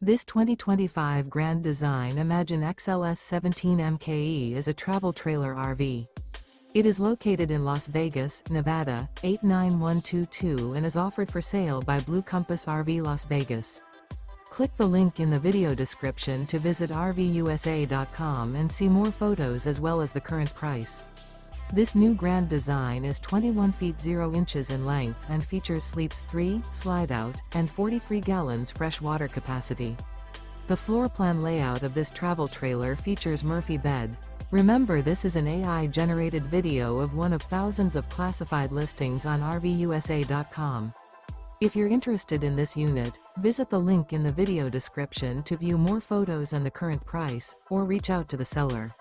This 2025 Grand Design Imagine XLS 17 MKE is a travel trailer RV. It is located in Las Vegas, Nevada, 89122 and is offered for sale by Blue Compass RV Las Vegas. Click the link in the video description to visit RVUSA.com and see more photos as well as the current price. This new Grand Design is 21 feet 0 inches in length and features sleeps 3, Slideout, and 43 gallons fresh water capacity. The floor plan layout of this travel trailer features Murphy bed. Remember, this is an AI-generated video of one of thousands of classified listings on RVUSA.com. If you're interested in this unit, visit the link in the video description to view more photos and the current price, or reach out to the seller.